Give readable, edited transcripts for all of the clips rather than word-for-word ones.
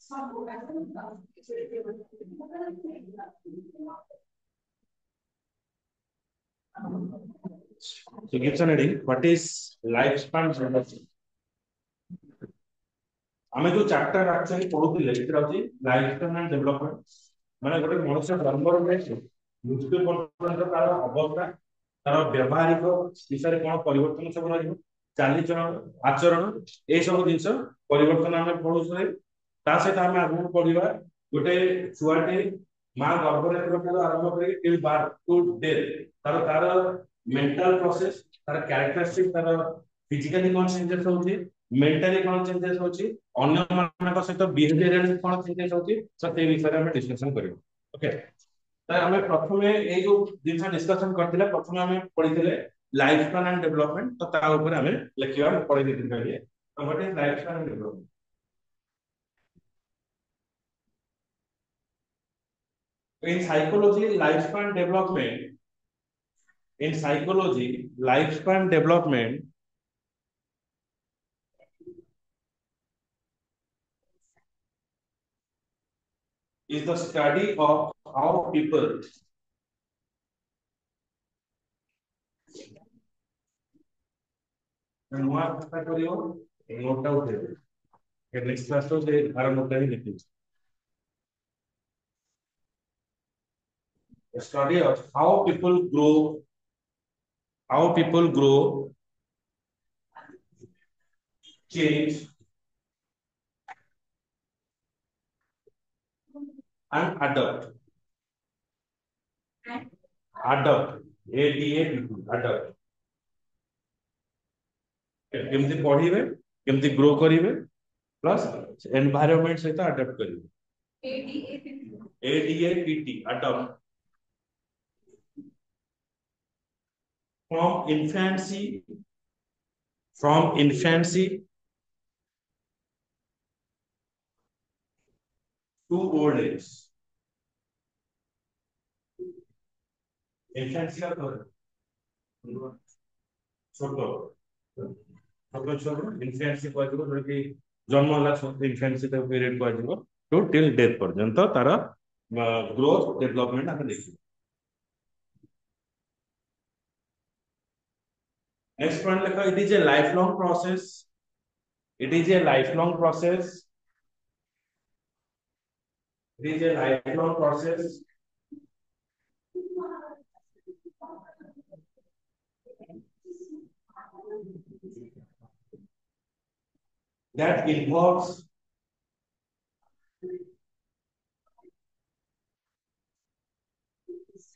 So Gibson heading, what is lifespan development? ଆମେ ଯୋଉ chapter actually ପଢୁଥିଲେ ଏଥିରେ ଅଛି ଲାଇଫସ୍ପାନ୍ ଆଣ୍ଡ ଡେଭଲପମେଣ୍ଟ ମାନେ ଗୋଟେ ମଣିଷ ଜନ୍ମରୁ ନେଇ ମୃତ୍ୟୁ ପର୍ଯ୍ୟନ୍ତ ତାର ଅବସ୍ଥା ତାର ବ୍ୟବହାରିକ ବିଷୟରେ କଣ ପରିବର୍ତ୍ତନ ସବୁ ରହିବ ଚାଲିଚଳନ ଆଚରଣ ଏଇ ସବୁ ଜିନିଷ ପରିବର୍ତ୍ତନ ଆମେ ପଢୁଥିଲେ ତା ସହିତ ଆମେ ଆଗକୁ ପଢିବା ଗୋଟେ ଛୁଆଟେ ମା ଗର୍ଭରେ ଥିବା ଠାରୁ ଆରମ୍ଭ କରି ଟିଲ୍ ବାର୍ଥ ଟୁ ଡେଥ୍ ତାର ମେଣ୍ଟାଲ ପ୍ରୋସେସ ତାର କ୍ୟାରେକ୍ଟରିଷ୍ଟିକ ତାର ଫିଜିକାଲି କଣ ଚେଞ୍ଜେସ୍ ହଉଛି मेंटली कौन चेंजेस होची अन्य ମାନଙ୍କ ସହିତ ବିହେଭିୟରାଲ କଣ ଚେंजेस होची ତ ସେ ବିଷୟରେ ଆମେ ଡିସ୍କସନ କରିବୁ ଓକେ ତ ଆମେ ପ୍ରଥମେ ଏଇ ଯୋଉ ଜିନିଷ ଡିସ୍କସନ କରିଥିଲେ ପ୍ରଥମେ ଆମେ ପଢିଥିଲେ ଲାଇଫ ସ୍ପାନ୍ ଆଣ୍ଡ ଡେଭଲପମେଣ୍ଟ ତ ତା ଉପରେ ଆମେ ଲେଖିବା ପଢି ଦେଇଥିଲେ କହିଲେ ତ what is life span and development in psychology lifespan development in psychology lifespan development is the study of how people ନୂଆ ଭାଷା କରିବ ନୋଟଟା ଉଠେଇବ ନେକ୍ସଟ କ୍ଲାସ ରେ ସେ ଆର ନୋଟଟା ବି ଲେଖିବ a study of how people grow change and adapt adapt କେମିତି ପଢିବେ କେମିତି ଗ୍ରୋ କରିବେ प्लस एनवायरनमेंट सहित अडॉप्ट करिवे एडीएपीटी adopt from infancy from infancy to old age infancy का छोटो छोटो छोटो इन्फेंसी को जो कि जन्म होला इन्फेंसी द पीरियड को आजिबो टू टिल डेथ पर्यंत तार ग्रोथ डेवलपमेंट हम देखिबो नेक्स्ट पॉइंट लिखो it is a life long process it is a lifelong process it is a lifelong process that involves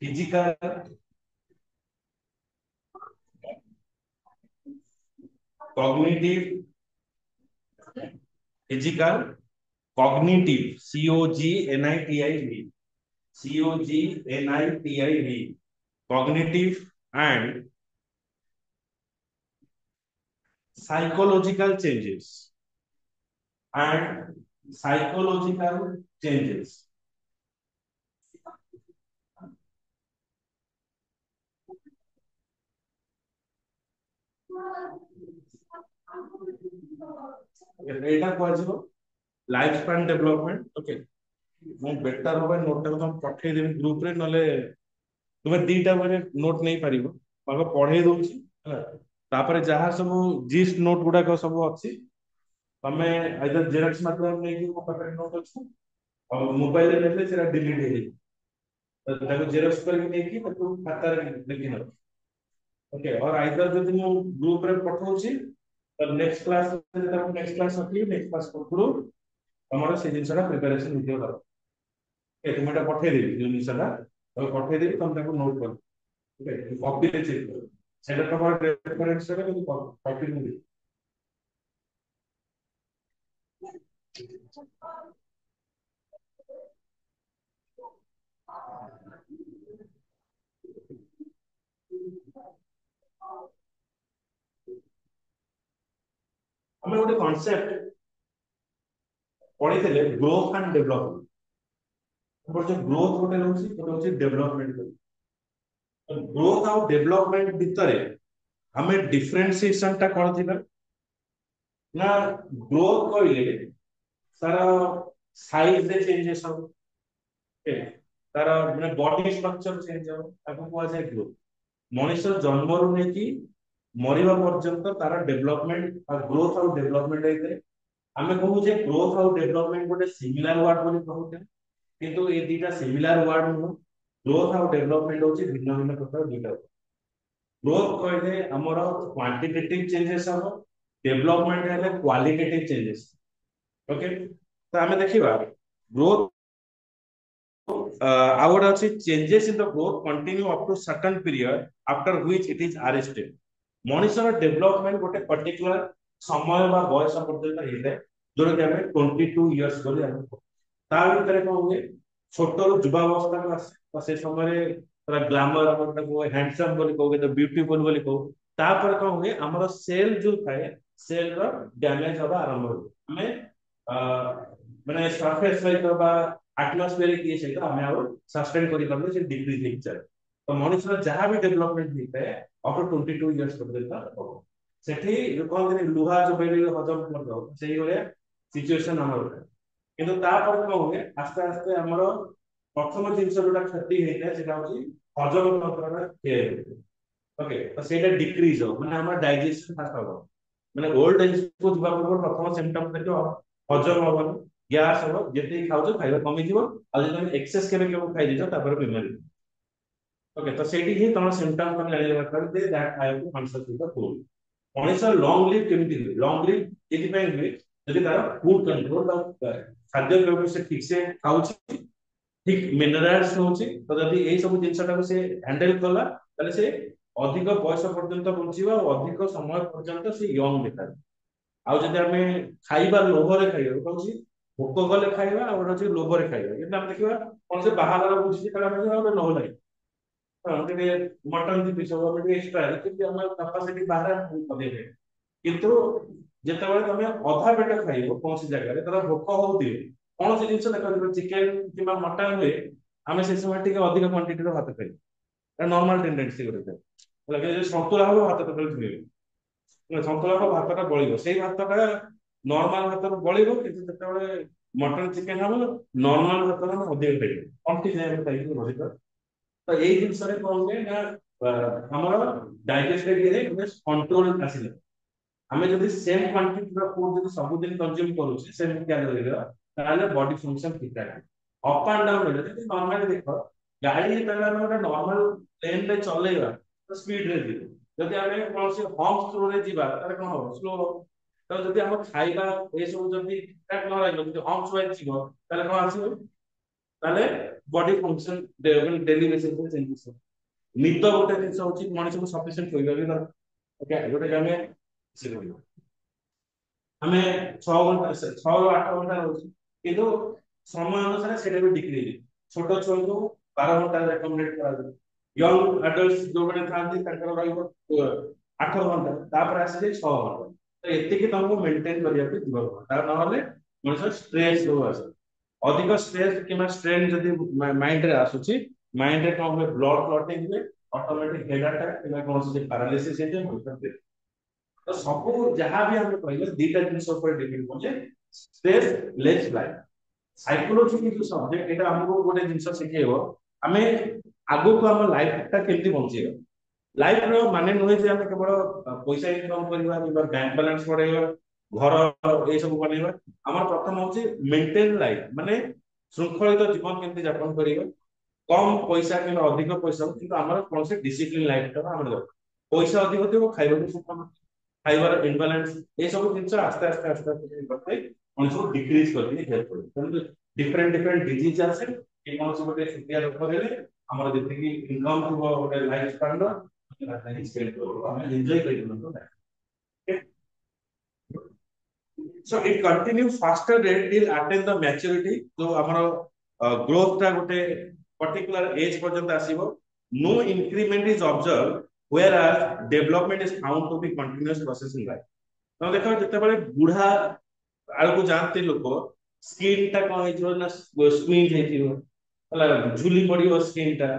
physical cognitive physical cognitive cognitive cognitive and psychological changes and psychological changes Etah कहजिबो life span development okay मैं better होबे note को हम पठे देबी group रे नले तुमे दीटा बरे note नहीं पारिबो बाबा पढे दोछि तापर जहा सब जिस्ट नोट गुडा को सब अछि तमे आइदर जेरॉक्स माध्यम में कि को पाखे नोट अछि और मोबाइल रे लेले सेरा डिलीट हे तो ताको जेरॉक्स करके नेकी ताको खाता रे लिखि न ओके और आइदर जदि मु ग्रुप रे पठौछि तो नेक्स्ट क्लास रखी नेक्स्ट क्लास पूर्व हमारा से जिनसटा प्रिपरेशन वीडियो करो ए तुम एटा पठे देबी जो जिनसटा तो पठे देबी तुम ताको नोट करो ओके कॉपी रे चेक करो सेटा तुम्हारा रेफरेंस रे कॉपी में हमें गोटे कांसेप्ट पढ़ी थे ग्रोथ एंड डेवलपमेंट जो ग्रोथ गोटे रोची गोटे होची डेवलपमेंट तो ग्रोथ आउ डेवलपमेंट भितर हमें डिफरेंशिएशन टा कोन थिबा ना ग्रोथ कहले सारा ସାଇଜ ରେ ଚେଞ୍ଜେସ ହବ, ତାର ମାନେ ବଡି ଷ୍ଟ୍ରକ୍ଚର ଚେଞ୍ଜ ହବ, ତାକୁ କୁହାଯାଏ ଗ୍ରୋଥ। ମଣିଷ ଜନ୍ମରୁ ନେଇକି ମରିବା ପର୍ଯ୍ୟନ୍ତ ତାର ଡେଭଲପମେଣ୍ଟ ଆଉ ଗ୍ରୋଥ ଆଉ ଡେଭଲପମେଣ୍ଟ ହେଇଥାଏ। ଆମେ କହୁଛେ ଗ୍ରୋଥ ଆଉ ଡେଭଲପମେଣ୍ଟ ଗୋଟେ ସିମିଲାର ୱାର୍ଡ ବୋଲି କହୁଛେ, କିନ୍ତୁ ଏ ଦିଟା ସିମିଲାର ୱାର୍ଡ ନୁହଁ। ଗ୍ରୋଥ ଆଉ ଡେଭଲପମେଣ୍ଟ ହଉଛି ଭିନ୍ନ ଭିନ୍ନ ପ୍ରକାର ଦୁଇଟା। ଗ୍ରୋଥ କହିଲେ ଆମର କ୍ୱାଣ୍ଟିଟେଟିଭ ଚେଞ୍ଜେସ ହବ, ଡେଭଲପମେଣ୍ଟ ହେଲେ କ୍ୱାଲିଟେଟିଭ ଚେଞ୍ଜେସ। ଓକେ, ତ ଆମେ ଦେଖିବା ଗ୍ରୋଥ ଆଉ ଗୋଟେ ଅଛି changes in the growth continue up to certain period after which it is arrested. ମଣିଷର ଡେଭଲପମେଣ୍ଟ ଗୋଟେ ପର୍ଟିକୁଲାର ସମୟ ବା ବୟସ ପର୍ଯ୍ୟନ୍ତ ହେଇଥାଏ, ଯୋଉଟା କି ଆମେ 22 ଇୟର୍ସ ବୋଲି ଆମେ କହୁ। ତା ଭିତରେ କଣ ହୁଏ, ଛୋଟରୁ ଯୁବାବସ୍ଥାକୁ ଆସେ, ତ ସେ ସମୟରେ ପୁରା ଗ୍ଲାମର ଆମର ତାକୁ ହ୍ୟାଣ୍ଡସମ୍ ବୋଲି କହୁ, ବ୍ୟୁଟିଫୁଲ ବୋଲି କହୁ। ତାପରେ କଣ ହୁଏ, ଆମର ସେଲ ଯୋଉ ଥାଏ ସେଲ ର ଡ୍ୟାମେଜ ହବା ଆରମ୍ଭ ହୁଏ। ଆମେ ମାନେ ସରଫେସ ସହିତ ବା ଆଟମସ୍ଫିୟରିକ ଇଏ ସହିତ ଆମେ ଆଉ ସଷ୍ଟେନ କରିପାରୁନି, ସେ ଡିକ୍ରିଜ ହେଇକି ଚାଲେ। ତ ମଣିଷର ଯାହା ବି ଡେଭଲପମେଣ୍ଟ ହେଇଥାଏ ଅପ୍ ଟୁ 22 ଇୟର୍ସ ପର୍ଯ୍ୟନ୍ତ ହବ। ସେଠି କହନ୍ତିନି ଲୁହା ଚୋବେଇଲେ ହଜମ କରିଦବ, ସେଇଭଳିଆ ସିଚୁଏସନ ଆମର ଥାଏ। କିନ୍ତୁ ତାପରେ କଣ ହୁଏ, ଆସ୍ତେ ଆସ୍ତେ ଆମର ପ୍ରଥମ ଜିନିଷ ଯୋଉଟା କ୍ଷତି ହେଇଥାଏ ସେଟା ହଉଛି ହଜମ ତନ୍ତ୍ରର କ୍ଷୟ ହେଇଥାଏ। ଓକେ, ତ ସେଇଟା ଡିକ୍ରିଜ ହବ, ମାନେ ଆମର ଡାଇଜେସନ ଫାଷ୍ଟ ହବ। ମାନେ ଓଲ୍ଡ ଏଜ କୁ ଯିବା ପୂର୍ବରୁ ପ୍ରଥମ ସିମ୍ପଟମ ଦେଖିବ ହଜମ ହବନି, ଗ୍ୟାସ ହବ, ଯେତିକି ଖାଉଛ ଖାଇବା କମିଯିବ, ଆଉ ଯଦି ତମେ ଏକ୍ସେସ କେବେ କେବେ ଖାଇଦେଇଛ ତାପରେ ବେମାରୀ। ଓକେ, ତ ସେଇଠି ହିଁ ତମ ସିମ୍ପଟମ ତମେ ଜାଣିବା ଦରକାର ଯେ ଯାହା ଖାଇବାକୁ ମଣିଷ ସହିତ ଫୁଡ। ମଣିଷ ଲଙ୍ଗ ଲିଭ କେମିତି ହୁଏ, ଲଙ୍ଗ ଲିଭ ଏଥିପାଇଁ ହୁଏ ଯଦି ତାର ଫୁଡ କଣ୍ଟ୍ରୋଲ, ଖାଦ୍ୟ ପେୟକୁ ସେ ଠିକ ସେ ଖାଉଛି, ଠିକ ମିନେରାଲ୍ସ ନଉଛି, ତ ଯଦି ଏଇ ସବୁ ଜିନିଷଟାକୁ ସେ ହ୍ୟାଣ୍ଡେଲ କଲା ତାହେଲେ ସେ ଅଧିକ ବୟସ ପର୍ଯ୍ୟନ୍ତ ବଞ୍ଚିବ ଆଉ ଅଧିକ ସମୟ ପର୍ଯ୍ୟନ୍ତ ସେ ୟଙ୍ଗ ଦେଖାଯିବ। ଆଉ ଯଦି ଆମେ ଖାଇବା ଲୋଭରେ ଖାଇବା, କହୁଛି ଭୋକ କଲେ ଖାଇବା ଆଉ ଗୋଟେ ଅଛି ଲୋଭରେ ଖାଇବା, କିନ୍ତୁ ଆମେ ଦେଖିବା କଣ ସେ ବାହାଘର ବୁଝିଛି ତାହେଲେ ଆମେ ଗୋଟେ ଲୋଭ ନାହିଁ, ହଁ ଟିକେ ମଟନ ଦି ପିସ୍ ହବ, ଟିକେ ଏକ୍ସଟ୍ରା, କିନ୍ତୁ ଆମର କାପାସିଟି ବାହାରେ କରିବେ। କିନ୍ତୁ ଯେତେବେଳେ ତମେ ଅଧା ପେଟ ଖାଇବ କୌଣସି ଜାଗାରେ, ତାର ଭୋକ ହଉଥିବ, କୌଣସି ଜିନିଷ ଦେଖ ଚିକେନ କିମ୍ବା ମଟନ ହୁଏ, ଆମେ ସେ ସମୟ ଟିକେ ଅଧିକ କ୍ୱାଣ୍ଟିଟିର ଭାତ ଖାଇବୁ, ନର୍ମାଲ ଟେଣ୍ଡେନ୍ସି ଗୋଟେ ଥାଏ। ଯଦି ସନ୍ତୁଳା ହବ ଭାତ ଟୋଟାଲି ଖାଇବେ, ସନ୍ତୁଳା ହବ ଭାତଟା ବଳିବ, ସେଇ ଭାତଟା ନର୍ମାଲ ଭାତରୁ ବଳିବ, କିନ୍ତୁ ଯେତେବେଳେ ମଟନ ଚିକେନ ହବ ନର୍ମାଲ ଭାତରୁ ଆମେ ଅଧିକ ଖାଇବୁ, କଣ୍ଟି ଯାଏ ଖାଇକି ରହିବା। ତ ଏଇ ଜିନିଷରେ କଣ ହୁଏ ନା ଆମର ଡାଇଜେଷ୍ଟେଡ ଇଏରେ ଗୋଟେ କଣ୍ଟ୍ରୋଲ ଆସିଲା। ଆମେ ଯଦି ସେମ କ୍ୱାଣ୍ଟିଟିର ଫୁଡ ଯଦି ସବୁଦିନ କନଜ୍ୟୁମ କରୁଛେ ସେମ କ୍ୟାଲୋରିର, ତାହେଲେ ବଡି ଫଙ୍କସନ ଠିକ ଠାକ। ଅପ ଆଣ୍ଡ ଡାଉନ ହେଲେ ଯଦି ନର୍ମାଲି ଦେଖ, ଗାଡି ଯେତେବେଳେ ଆମେ ଗୋଟେ ନର୍ମାଲ ପ୍ଲେନରେ ଚଲେଇବା ତ ସ୍ପିଡରେ ଯିବ, ଯଦି ଆମେ କୌଣସି ହମ୍ପ ଥ୍ରୋରେ ଯିବା ତାହେଲେ କଣ ହବ, ସ୍ଲୋ ହବ। ତ ଯଦି ଆମ ଖାଇବା ଏସବୁ ଯଦି ଠିକଠାକ ନ ରହିବ, ଯଦି ହମ୍ପ ୱାଇଜ ଯିବ ତାହେଲେ କଣ ଆସିବ, ତାହେଲେ ବଡି ଫଙ୍କସନ ଡେଲି ବେସିସରେ ଚେଞ୍ଜେସ ହବ। ନିଦ ଗୋଟେ ଜିନିଷ ହଉଛି ମଣିଷକୁ ସଫିସିଏଣ୍ଟ ଶୋଇବା ବି ଦରକାର। ଓକେ, ଯୋଉଟା କି ଆମେ 6 ଘଣ୍ଟା 6 ରୁ 8 ଘଣ୍ଟା ରହୁଛି, କିନ୍ତୁ ସମୟ ଅନୁସାରେ ସେଇଟା ବି ଡିକ୍ରିଜ। ଛୋଟ ଛୁଆଙ୍କୁ 12 ଘଣ୍ଟା ରେକମେଣ୍ଡ କରାଯାଏ, ୟଙ୍ଗ ଆଡଲ୍ଟ ଯୋଉମାନେ ଥାନ୍ତି ତାଙ୍କର ରହିବ 8 ଘଣ୍ଟା, ତାପରେ ଆସିଯାଏ 6 ଘଣ୍ଟା। ତ ଏତିକି ତମକୁ ମେଣ୍ଟେନ କରିବାକୁ ଯିବାକୁ ପଡିବ, ତା ନହେଲେ ମଣିଷ ଷ୍ଟ୍ରେସ ସବୁ ଆସେ। ଅଧିକ ଷ୍ଟ୍ରେସ କିମ୍ବା ଷ୍ଟ୍ରେନ ଯଦି ମାଇଣ୍ଡରେ ଆସୁଛି, ମାଇଣ୍ଡରେ କଣ ହୁଏ, ବ୍ଲଡ କ୍ଲଟିଂ ହୁଏ, ଅଟୋମେଟିକ ହେଡ ଆଟାକ କିମ୍ବା କୌଣସି ପାରାଲିସିସ୍ ହେଇଯାଏ। ତ ସବୁ ଯାହା ବି ଆମେ କହିଲେ ଦିଟା ଜିନିଷ ଉପରେ ଡିପେଣ୍ଡ କରୁଛେ, ଷ୍ଟ୍ରେସ୍ ଲେସ୍ ଲାଇଫ। ସାଇକୋଲୋଜି ଯୋଉ ସବଜେକ୍ଟ, ଏଟା ଆମକୁ ଗୋଟେ ଜିନିଷ ଶିଖେଇବ, ଆମେ ଆଗକୁ ଆମ ଲାଇଫଟା କେମିତି ବଞ୍ଚେଇବା। ଲାଇଫର ମାନେ ନୁହେଁ ଯେ ଆମେ କେବଳ ପଇସା ଇନକମ କରିବା କିମ୍ବା ବ୍ୟାଙ୍କ ବାଲାନ୍ସ ବଢେଇବା, ଘର ଏଇ ସବୁ ବନେଇବା। ଆମର ପ୍ରଥମ ହଉଛି ମେଣ୍ଟେନ ଲାଇଫ, ମାନେ ଶୃଙ୍ଖଳିତ ଜୀବନ କେମିତି ଯାପନ କରିବା, କମ ପଇସା କିମ୍ବା ଅଧିକ ପଇସା, କିନ୍ତୁ ଆମର କୌଣସି ଡିସିପ୍ଲିନ ଲାଇଫଟା ଆମର ଦରକାର। ପଇସା ଅଧିକ ଥିବ, ଖାଇବାକୁ ସୁଖ, ଖାଇବାର ଇନବାଲାନ୍ସ, এই ସବୁ ଜିନିଷ ଆସ୍ତେ ଆସ୍ତେ ଆସ୍ତେ ଆସ୍ତେ କରିଥାଏ ମଣିଷକୁ ଡିକ୍ରିଜ କରିକି ହେଲ୍ପ କରିବ। ତେଣୁ ଡିଫରେଣ୍ଟ ଡିଫରେଣ୍ଟ ଡିଜିଜ ଆସେ, କି କୌଣସି ଗୋଟେ ଛୋଟିଆ ରୋଗ ହେଲେ ଆମର ଯେତିକି ଇନକମ ଥିବ ଗୋଟେ ଲାଇଫ ସ୍ପାନର ଆମେ ଏନ୍ଜୟ କରିପାରନ୍ତୁ ନାହିଁ। So it continues faster rate till attain the maturity, जो ଆମର growth ଟା ଗୋଟେ particular age ପର୍ଯ୍ୟନ୍ତ ଆସିବ, no increment is observed whereas development is found to be continuous process in life। ତ ଦେଖ ଯେତେବେଳେ ବୁଢା ଆଳକୁ ଯାଆନ୍ତି ଲୋକ, ସ୍କିନ୍ ଟା କଣ ହେଇଯିବ ନା ସ୍କ୍ୱିଜ ହେଇଯିବ, ହେଲା ଝୁଲି ପଡିବ ସ୍କିନ୍ ଟା।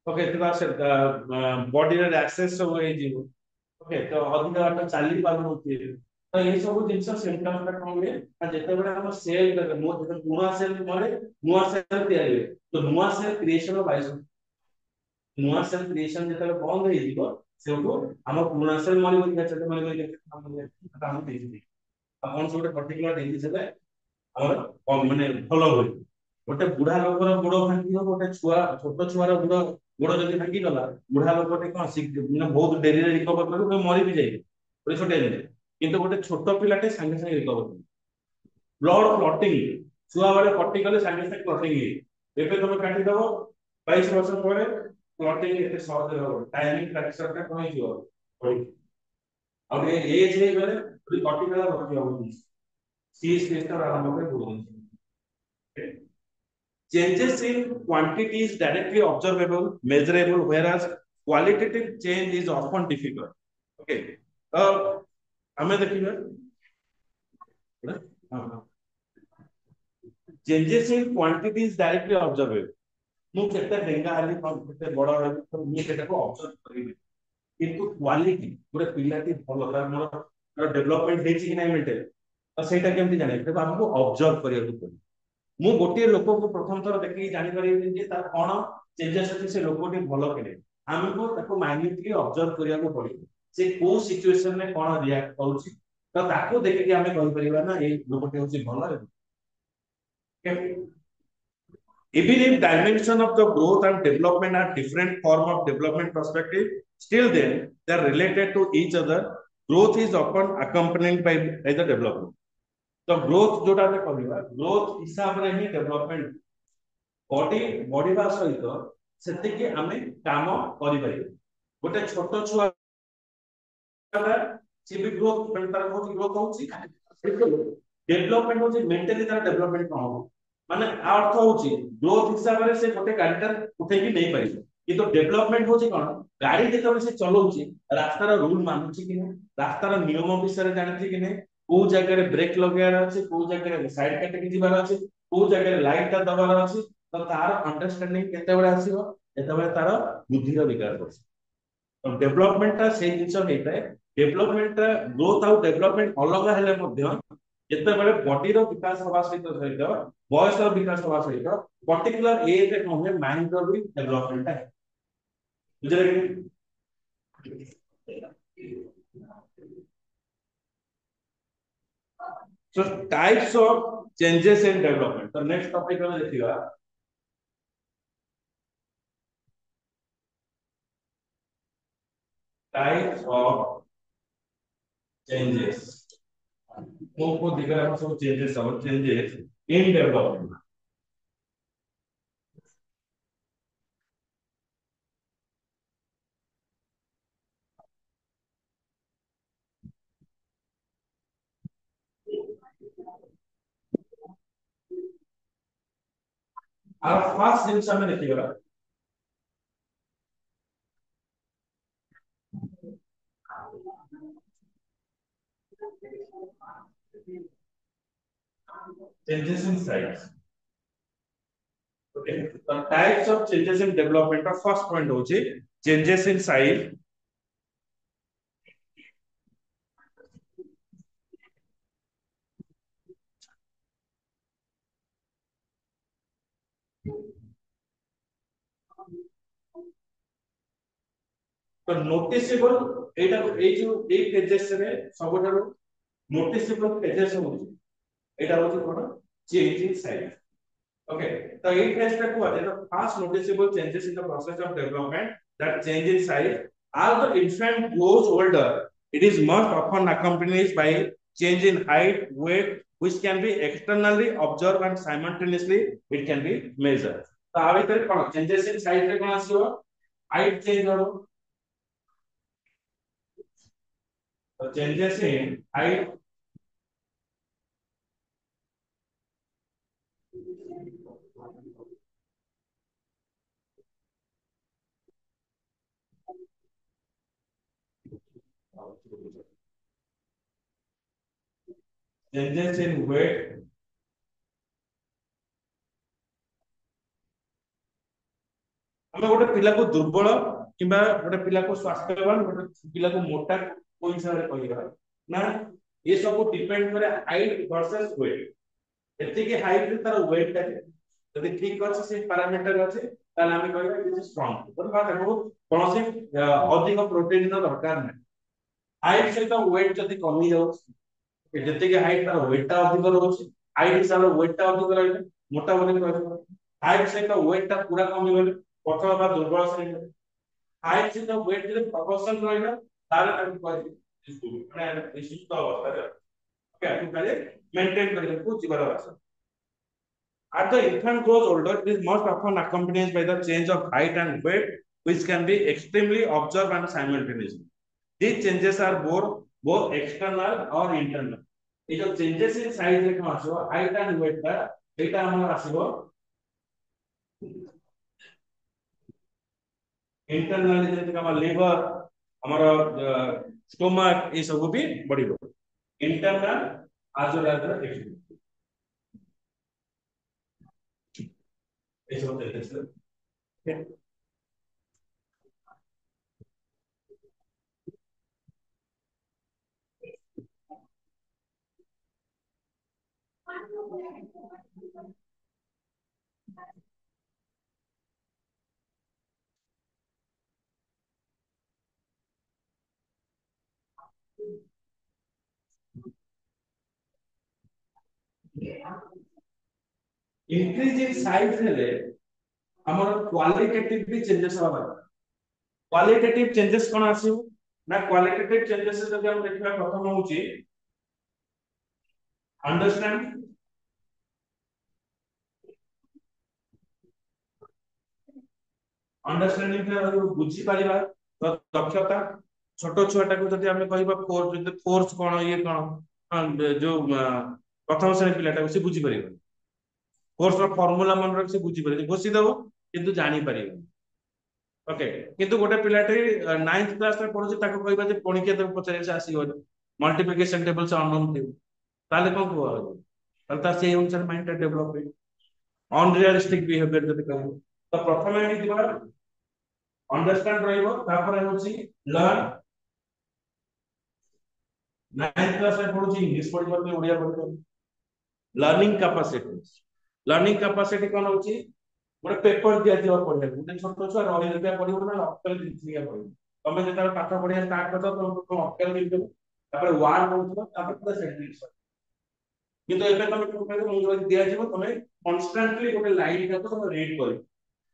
ଓକେ, ସେ ବଡିରେ ରାସେସ୍ ସବୁ ହେଇଯିବ। ଓକେ, ତ ଅଧିକ ବାଟ ଚାଲି ପାରୁନଥିବେ, तो ये सब जिनस सिम्पटम्स का कौन हुए जेते बेले हम सेल नुआ सेल मरे नुआ सेल तैयारी हुए तो नुआ सेल क्रिएशन ऑफ बाइस नुआ सेल क्रिएशन जेते बंद हो जिवो सेउठो हम पुराना सेल मरि गया चले मरि गया हम देखि अपन से गोटे पर्टिकुलर डिजीज हेले हमर माने भलो होई गोटे बुढ़ा लोकर गोड़ भांगी हो गोटे छुआ छोट छुआर गोड़ जदि भांगी गला बुढ़ा लोकटे कोन माने बहुत डेरी रे रिकवर करू मरि भी जाई गोटे छोटे किंतु गोटे छोट पिलाटे संगे संगे रिकवर ब्लड क्लॉटिंग छुआ बेले कटि गले संगे संगे क्लॉटिंग हे एबे तुम काटी दबो 22 वर्ष ପରେ क्लॉटिंग एते सहज हो टाइमिंग फ्रैक्चर का कहि दियो और ये एज हे गले कटि गला रखि हो सी स्टेज का आरंभ करे बोल changes in quantity is directly observable measurable whereas qualitative change is often difficult okay हमें देखिए changes in quantity is directly observable मु केते डेंगा हली केते बड़ हली तो मु केते को ऑब्जर्व करिबे किंतु क्वालिटी पूरे पिलाटी भलो तार मोर डेवलपमेंट हेछि कि नै मेंटेन तो सेटा केमति जाने देखो हमको ऑब्जर्व करिया को पड़े मु गोटे लोक को प्रथम थर देखि जानि परिबे जे तार कोन चेंजेस अछि से लोकटी भलो केले हमको ताको माइन्यूटली ऑब्जर्व करिया को पड़े से को सिचुएशन में कोन रिएक्ट करूछि तो ताको देखि के हमें कहि परिबा ना ए लोकटी होछि भलो even if dimension of the growth and development are different form of development perspective still then they are related to each other growth is often accompanied by the development तो ग्रोथ जोटा हम कहबा ग्रोथ हिसाब रे ही development body बॉडीबा सहित सेते कि हमें काम करि परिबे गोटे छोट छुआ सी भी ग्रोथ तार बहुत ग्रोथ होछि डेवलपमेंट होछि मेंटली तार डेवलपमेंट न हो माने अर्थ होछि ग्रोथ हिसाब रे से गोटे गाड़ीटा उठे भी नहीं पाइबो कि तो डेवलपमेंट होछि कोन गाड़ी जेतबे से चलौछि रास्तार रूल मानुछि कि नै रास्तार नियम विषय जानछि कि नै को जगह रे ब्रेक लगार अछि को जगह रे साइड काटे कि दिबार अछि को जगह रे लाइट ता दबार अछि तो तार अंडरस्टैंडिंग केते बेले आसीबो एते बेले तार बुद्धि रो विकास होछि तो डेवलपमेंट ता से जिंस हेतै डेवलपमेंट ग्रोथ आउ डेवलपमेंट अलग हेले मध्य जेते बेले बॉडी रो विकास होबा सहित सहित बॉयस रो विकास होबा सहित पर्टिकुलर एज रे कहले माइंड रो भी डेवलपमेंट है बुझले so types of changes in development so next topic हम देखिबा types of changes को दिखा हम सब चेंजेस और चेंजेस इन डेवलपमेंट और फर्स्ट जिंस हम देखिबा changes in size okay the types of changes in development of first point होची changes in size तो नोटिसेबल एटा ए जो ए पेजेस रे सबठारो नोटिसेबल पेजेस होची एटा होची कोन change in size okay so in phase ta what is the fast noticeable changes in the process of development that change in size as the infant grows older it is most often accompanied by change in height weight which can be externally observed and simultaneously it can be measured तो आ भीतर कोन changes in size रे कोन आसीबो height change हो तो changes in height changes in weight हमें गोटे पिला को दुर्बल किबा गोटे पिला को स्वास्थ्यवान गोटे पिला को मोटा कोई हिसाब रे कहिबा ना ये सब डिपेंड करे हाइट वर्सेस वेट एति की हाइट रे तार वेट ता यदि ठीक अछि से पैरामीटर अछि ताले हम कहबा इट इज स्ट्रांग पर बात है कोनोसी अधिक प्रोटीन न दरकार नै हाइट से तो वेट जति कमी जाउ जति के हाइट तार वेट ता अधिक रहउछि हाइट हिसाब वेट ता अधिक रहले मोटा बोली कहबो हाइट से तो वेट ता पूरा कमी गले पथर बा दुर्बल से हाइट से तो वेट जे प्रोपोर्शन रहले तारे हम कहबो माने सुस्त अवस्था रे ओके तू करे मेंटेन करे को जीवार आस as the infant grows older, it is most often accompanied by the change of height and weight, which can be extremely observed and simultaneously. These changes are both external or internal. ये जो changes in size रे कौन आसो height and weight का एटा हमर आसो internally जैसे हमर liver हमर stomach ये सब भी बढ़िबो internal as well as the external ये सब changes increase in size हेले हमर क्वालिटेटिव भी चेंजेस होबा क्वालिटेटिव चेंजेस कोन आसीबो ना क्वालिटेटिव चेंजेस जदि हम देखबा प्रथम होउची अंडरस्टैंड अंडरस्टैंडिंग के बुझी परिबा तो दक्षता छोटो छुआटा को जदि हम कहबा फोर्स कोन ये कोन जो प्रथम श्रेणी पिलाटा को से बुझी परिबा फोर्स रो फार्मूला मन रख से बुझी परिबा घोषि दबो किंतु जानि परिबा ओके किंतु गोटे पिलाटे 9th क्लास रे पढुची ताको कहबा जे पणिके तो पचारे से आसीबो मल्टीप्लिकेशन टेबल से अननोन थे ताले कोन को ताले ता से अनुसार माइंड डेवलप होई अनरियलिस्टिक बिहेवियर जदि कहबो तो प्रथम एनी दिबा अंडरस्टैंड रहिबो तापर होची लर्न 9th क्लास रे पढुची इंग्लिश पढिबो तो ओडिया पढिबो लर्निंग कैपेसिटी कोन होची गोटे पेपर दिया दियो पढे गोटे छोटो छुआ रहि रुपया पढिबो ना अक्कल दिया पढिबो तमे जेता पाठ पढिया स्टार्ट करतो तो अक्कल दियो तापर वर्ड होतो तापर पूरा सेंटेंस किंतु एबे तमे को कहबो मुझे दिया जीवो तमे कांस्टेंटली गोटे लाइन का तो तमे रीड करियो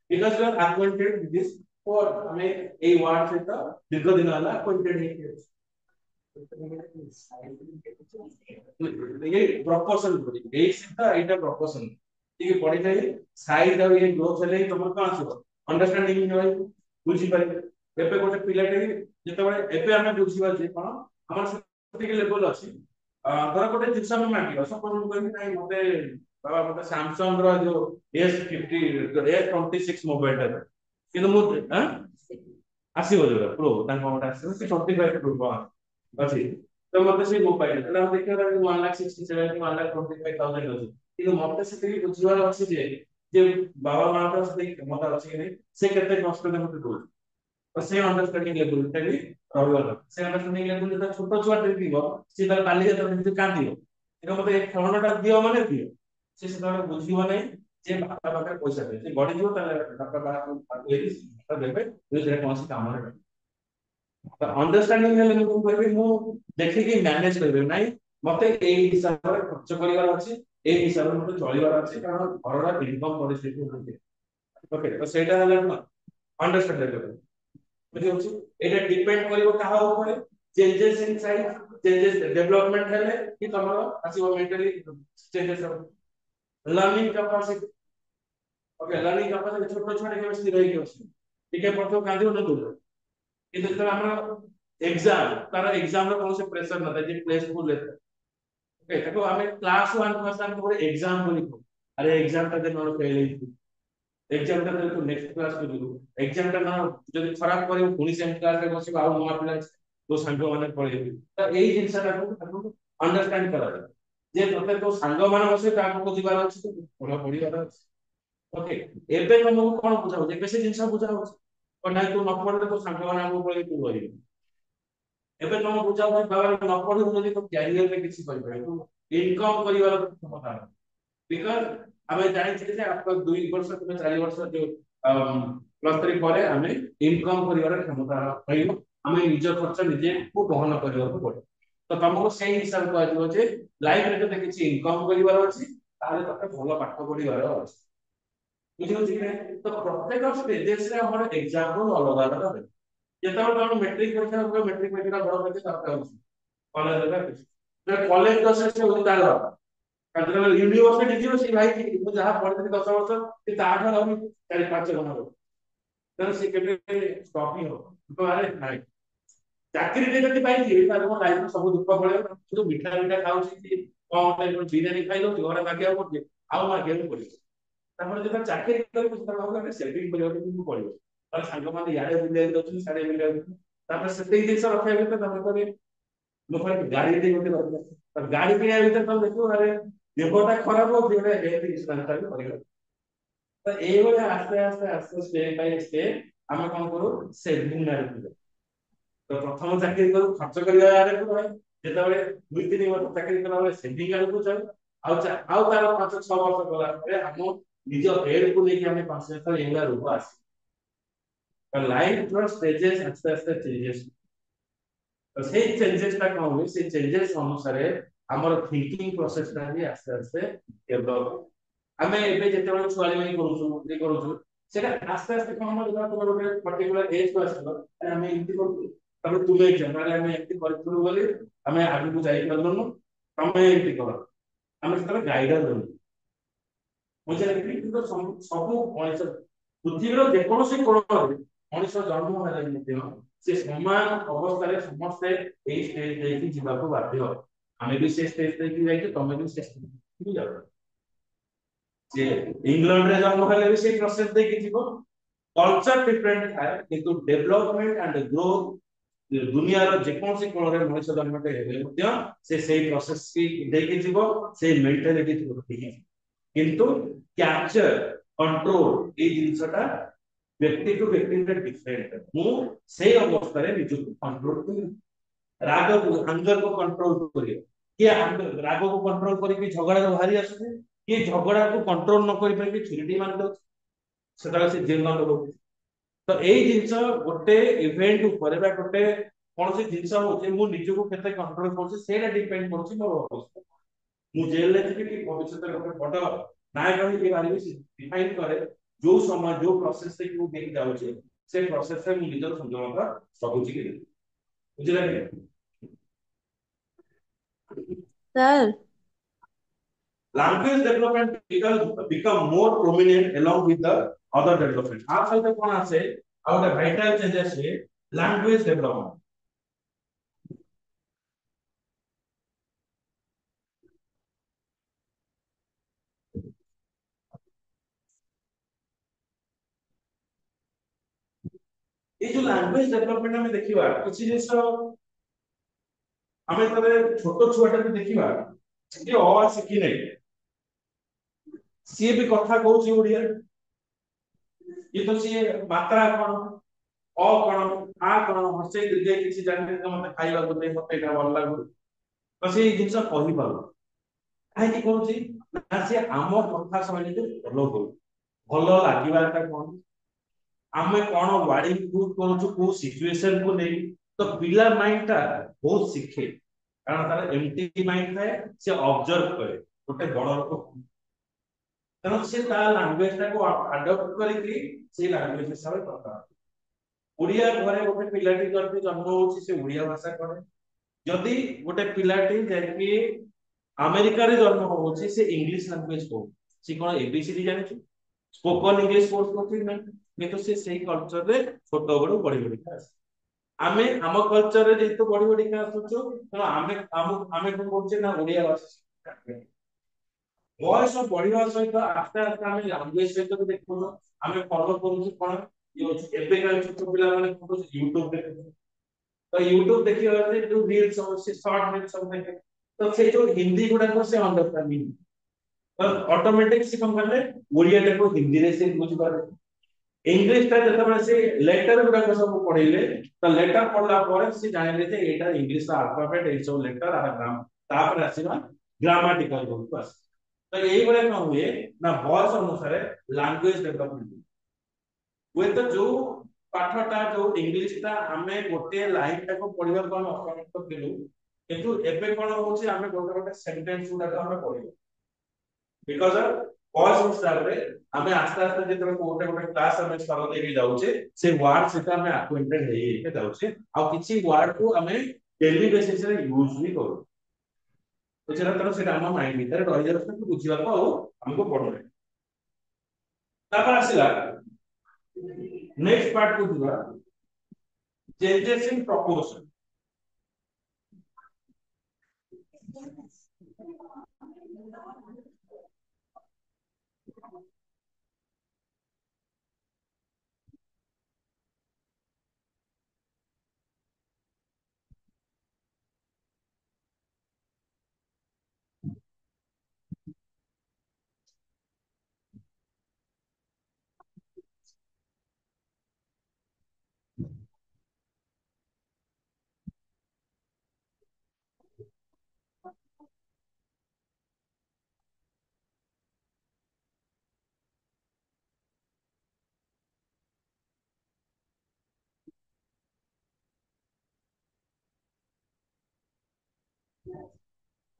because you are acquainted with this for हमें ए वर्ड से तो दीर्घ दिन वाला acquainted है ये proportion बोली ए से तो एटा proportion ठीक है पढ़ी जाई साइड और ये ग्रोथ हेले तमर का आसीबो अंडरस्टैंडिंग होई बुझी पारे एपे गोटे पिलाटे जते बळे एपे हमें बुझीबा जे कोन हमर सेटिक लेवल अछि धर गोटे जिंस हम मांगियो सपोज हम कहबी नाही मते बाबा मते सैमसंग रो जो S50 S26 मोबाइल टा किंतु मु हां आसीबो जो प्रो तांको मोटा आसीबो से 25 प्रो अछि तो मते से मोबाइल एला हम देखियो 1,67 1,25,000 अछि किंतु मते से बुझिबार अछि जे बाबा मां का से क्षमता अछि कि से केते कष्ट दे मते दोल और से अंडरस्टैंडिंग लेवल ता भी रहल से अंडरस्टैंडिंग लेवल जता छोटो छुआ टे दिबो से तार काली जता निजे कांदियो एका मते एक खेलनाटा दियो माने दियो से तार बुझिबो नै जे बापा पाखरे पैसा दे से बढी दियो ताले बापा बापा लेली त देबे जे कोनसी काम रे अंडरस्टैंडिंग हेले मु कहबे मु देखि कि मैनेज करबे नै मते ए हिसाब रे खर्च करिवार अछि ए हिसाब रे मते चलिवार अछि कारण घररा इनकम परिस्थिति होते ओके तो सेटा हला न अंडरस्टैंड लेवल बुझि होछि एटा डिपेंड करिवो काहा ऊपर changes in size changes development हेले कि तमरो आसीबो मेंटली चेंजेस हो learning capacity okay learning capacity छोटो छोटे के स्थिर रही के अछि ठीक है पढ़तो कांदियो न तो କିନ୍ତୁ ଯେତେବେଳେ ଆମର ଏକ୍ସାମ ତାର ଏକ୍ସାମ ର କୌଣସି ପ୍ରେସର ନଥାଏ ଯେ ପ୍ଲେ ସ୍କୁଲ ରେ ଓକେ ତାକୁ ଆମେ କ୍ଲାସ 1 କ୍ଲାସ ଆମେ ଗୋଟେ ଏକ୍ସାମ ବୋଲି କହୁ ଆରେ ଏକ୍ସାମ ଟା ଦେନ ଫେଲ ହେଇଛି एग्जाम टा तो नेक्स्ट क्लास को दिलु एग्जाम टा ना जदि खराब करे पुनी सेम क्लास रे बसी आउ नवा पिला तो संग माने पढे त एई जिंसा को अंडरस्टैंड करा जे तते तो संग माने बसी ता को दिबार अछि तो पढा पढिबार अछि ओके एबे हमहु कोन बुझाउ जे बेसी जिंसा बुझाउ और नाही तो न पढले तो संग माने हमहु पढे तू करिबी ଏବେ ତମ ବୁଝାଉଛି ବାବା ନ ପଢିବୁ ଯଦି ତୁ କ୍ୟାରିୟରରେ କିଛି କରିପାରିବୁ ଇନକମ୍ କରିବାର କ୍ଷମତା ବିକଜ ଆମେ ଜାଣିଥିଲେ ଯେ ଆପଣ 2 ବର୍ଷ କିମ୍ବା 4 ବର୍ଷ ଯୋଉ +3 ପରେ ଆମେ ଇନକମ୍ କରିବାର କ୍ଷମତା ପାଇବୁ ଆମେ ନିଜ ଖର୍ଚ୍ଚ ନିଜେ ବହନ କରିବାକୁ ପଡିବ ତ ତମକୁ ସେଇ ହିସାବରେ କୁହାଯିବ ଯେ ଲାଇଫରେ ଯଦି କିଛି ଇନକମ୍ କରିବାର ଅଛି ତାହେଲେ ତତେ ଭଲ ପାଠ ପଢିବାର ଅଛି ବୁଝିହଉଛି କି ନାହିଁ ତ ପ୍ରତ୍ୟେକ ଷ୍ଟେଜେସରେ ଆମର ଏକ୍ସାମ୍ପଲ ଅଲଗା ଅଲଗା ରହିବ ଯେତେବେଳେ ତମେ ମେଟ୍ରିକ ପରୀକ୍ଷା ହୁଏ ମେଟ୍ରିକ ପରୀକ୍ଷା ବଡ ପରୀକ୍ଷା ତାପରେ ହଉଛି କଲେଜ କଲେଜ ତ ସେ ଉଦାହରଣ ଯେତେବେଳେ ୟୁନିଭର୍ସିଟି ଯିବ ସେ ଭାଇ ମୁଁ ଯାହା ପଢିଥିଲି 10 ବର୍ଷ ସେ ତାଠାରୁ ଆହୁରି 4-5 ଗୁଣ ହବ ତେଣୁ ସେ କେବେ ଷ୍ଟପ୍ ହିଁ ହବ ଆରେ ନାଇଁ ଚାକିରି ଯଦି ପାଇଯିବେ ତାହେଲେ ମୋ ଲାଇଫ୍ ସବୁ ଦୁଃଖ ପଳେଇବ କିନ୍ତୁ ମିଠା ମିଠା ଖାଉଛି କି କଣ ବିରିୟାନୀ ଖାଇଦଉଛି ଘରେ ମାଗିବାକୁ ପଡୁଛି ଆଉ ମାଗିବାକୁ ପଡିବ ତାପରେ ଯେତେବେଳେ ଚାକିରି କରିବୁ ସେତେବେଳେ ଭାବୁ ସେଭିଂ କରିବାକୁ ପଡିବ ତାହେଲେ ସାଙ୍ଗମାନେ ଇଆଡେ ବୁଲିବାକୁ ଯାଉଛନ୍ତି ସିଆଡେ ବୁଲିବାକୁ ଯାଉଛନ୍ତି ତାପରେ ସେତିକି ଜିନିଷ ରଖିବା ଭିତରେ ତାପରେ ଲୋକ ଗାଡି ଦେଇ ଗୋଟେ ଦରକାର ଗାଡି କିଣିବା ଭିତରେ ତମେ ଦେଖିବ ଆରେ ଦେହଟା ଖରାପ ହଉଛି ଗୋଟେ ହେଲ୍ଥ ଇନ୍ସୁରାନ୍ସ ବି କରିବା ତ ଏଇଭଳିଆ ଆସ୍ତେ ଆସ୍ତେ ଆସ୍ତେ ଷ୍ଟେପ୍ ବାଇ ଷ୍ଟେପ୍ ଆମେ କଣ କରୁ ସେଭିଂ ଆଡକୁ ଯାଉ ତ ପ୍ରଥମ ଚାକିରି କରୁ ଖର୍ଚ୍ଚ କରିବା ଆଡକୁ ରହେ ଯେତେବେଳେ 2-3 ବର୍ଷ ଚାକିରି କଲା ବେଳେ ସେଭିଂ ଆଡକୁ ଯାଉ ଆଉ ତାର 5-6 ବର୍ଷ ଗଲା ପରେ ଆମ ନିଜ ହେଡକୁ ନେଇକି ଆମେ 5 ବର୍ଷ ଏଇଭଳିଆ ରୂପ ଆସେ ଲାଇଫ ର ସ୍ଟେଜେସ୍ ଆସ୍ତେ ଆସ୍ତେ ଚେଞ୍ଜେସ୍ तो से चेंजेस टा कौन हुए से चेंजेस अनुसार हमर थिंकिंग प्रोसेस टा भी आस्ते आस्ते डेवलप हमें एबे जेते बळे छुआली में करूछु सेटा आस्ते आस्ते कोन हम जेता तोर ଗୋଟେ पर्टिकुलर एज को आसलो हमें इति करू तब तुमे जनरल हमें इति करथुनु बोली हमें आगु को जाई करलनु तमे इति कर हमें सेटा गाइडर दनु बुझे कि तो सब मଣିଷ पृथ्वीर जेकोसी कोण मଣିଷ जन्म हेले मध्ये से समान अवस्था समस्ते एई स्टेज देखि जीवाको बाध्य आमे भी से स्टेज देखि जाई कि तमे भी से स्टेज भी जाओ जे इंग्लैंड रे जन्म हेले भी से प्रोसेस देखि जीवो कल्चर डिफरेंट है किंतु डेवलपमेंट एंड ग्रोथ दुनिया रो जेकोसी कोण रे मनुष्य जन्मटे हेले मध्ये से सेही प्रोसेस की देखि जीवो से मेंटालिटी थी किंतु कैप्चर कंट्रोल ए जिंसटा व्यक्ति टू व्यक्ति डिफरेंट मु से अवस्था रे निज कंट्रोल करी राग को अंगर को कंट्रोल करियो कि राग को कंट्रोल करी झगड़ा रो भारी आसु कि झगड़ा को कंट्रोल न करि पाइ छुरीटी मान दो सेटा से जेल न दो तो एई जिंस गोटे इवेंट ऊपर बा गोटे कोन से जिंस होचे मु निज को केते कंट्रोल करछि सेटा डिपेंड करछि मोर अवस्था मु जेल ले कि भविष्य रे गोटे बड़ नायक होई के बारे में डिफाइन करे जो समय जो प्रोसेस से कि देख जाउछे से प्रोसेस से मु निजर संजोगता सबुची के बुझिला कि sir language development become more prominent along with the other development आ सहित कोन आसे आ गोटे वाइटल चेंजेस है language development ये जो लैंग्वेज डेवलपमेंट में देखिबा किछि जिंस हमें तबे छोटो छुआटा भी देखिबा जे अ सिखि नै सी भी कथा कहूची ओडिया ये तो सी मात्रा कोन अ कोन आ कोन हसे दीर्घ किछि जानि त मते खाइबा को दे मते का भल लागु तो से जिंस कहि पालो काहे कि कहूची ना से आम कथा शैली को फॉलो करू भल लागिबाटा कोन आमे कोन वार्डिंग यूज करूछु को सिचुएशन को नै तो पिला माइंड टा बहुत शिखे कारण तार एमटी माइंड थाए से ऑब्जर्व करे गोटे बड़ लोक तनो से ता लैंग्वेज टा को अडॉप्ट करिकि से लैंग्वेज हिसाब करता ओडिया घरे गोटे पिलाटी करके जन्म होछि से ओडिया भाषा करे जदी गोटे पिलाटी जेकि अमेरिका रे जन्म होछि से इंग्लिश लैंग्वेज को से कोन एबीसीडी जानि स्पोकन इंग्लिश कोर्स करथि नै नहीं तो से सही कल्चर रे छोटो बड़ बड़ी बड़ी आसे आमे हम कल्चर रे जेतो बड़ी बड़ी का सोचो तो आमे कोन करछे ना ओडिया भाषा वॉइस ऑफ बढ़िया सहित आस्ते आस्ते आमे लैंग्वेज सहित भी देखो आमे फॉलो करू कोन यो एबे का छोटो पिला माने कोन YouTube देखो तो YouTube देखियो जे जो रील्स सब से शॉर्ट रील्स सब देखे तो से जो हिंदी गुडा को से अंडरस्टैंडिंग तो ऑटोमेटिक से कम करले ओडिया को हिंदी रे से बुझ पारे इंग्लिश टा जेतबे से लेटर गुडा को सब पढिले त लेटर पढला ପରେ से जानिले जे एटा इंग्लिश रा अल्फाबेट ए सब लेटर आ ग्राम तापर आसीबा ग्रामेटिकल रूप बस तो एई बळे न हुए ना वॉइस अनुसार लैंग्वेज डेवलपमेंट हुए तो जो पाठटा जो इंग्लिश टा हमें गोटे लाइन टा को पढिबा को हम असमर्थ थिलु किंतु एबे कोन होछि हमें गोटे गोटे सेंटेंस गुडा को हमें पढिबो बिकॉज़ वॉइस हिसाब रे हमें आस्ते आस्ते जेतबे गोटे गोटे क्लास हमें स्तर देके जाउचे से वर्ड से हमें अक्वाइंटेड हे के जाउचे आ किछि वर्ड को हमें डेली बेसिस रे यूज भी करू तो सेटा तर सेटा हम माइंड भीतर रहि जाउछ बुझिबा को हमको पढो तापर आसिला नेक्स्ट पार्ट को दिवा चेंजेस इन प्रपोर्शन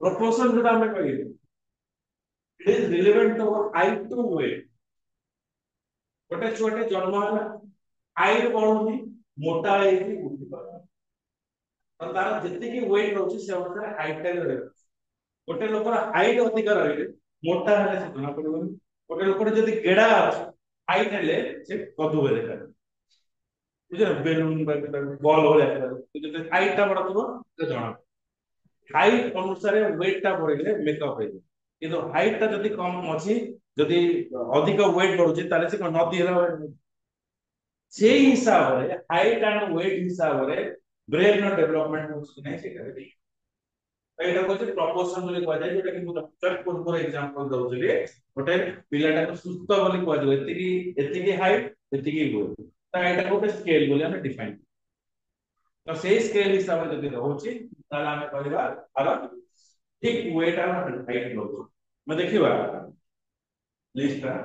proportion जो हमें कहिए it is relevant to height to weight गोटे छुआटे जन्म होला हाइट बढ़ुनी मोटा ହେଇକି उठी पारे तो तार जति की वेट रहउछि से अनुसार हाइट टा रहउ गोटे लोकर हाइट अधिक रहिले मोटा हेले से जना पड़िबनी गोटे लोकर जति गेडा अछि हाइट हेले से कदु हे देखा बुझे बेलून बॉल हो जाता है जति हाइट टा बड़ थबो से जना हाइट अनुसार वेट टा बढ़िले मेकअप हे किंतु हाइट टा जति कम अछि जति अधिक वेट बढ़ुछि ताले से नदी हेला सेही हिसाब रे हाइट एंड वेट हिसाब रे ब्रेन नो डेवलपमेंट होछि नै सेटा रे एटा को प्रपोर्शन बोली कह जाय जेटा कि मु जस्ट पूर्व एग्जांपल दउछली गोटे पिलाटा को सुस्त बोली कह जाय एतिकी हाइट एतिकी वेट त एटा गोटे स्केल बोली हम डिफाइन तो सेही स्केल हिसाब रे जदि रहउछि ताला हम कहबा आरो ठीक वेट आ हाइट रहउछि मैं देखिबा लिस्ट रा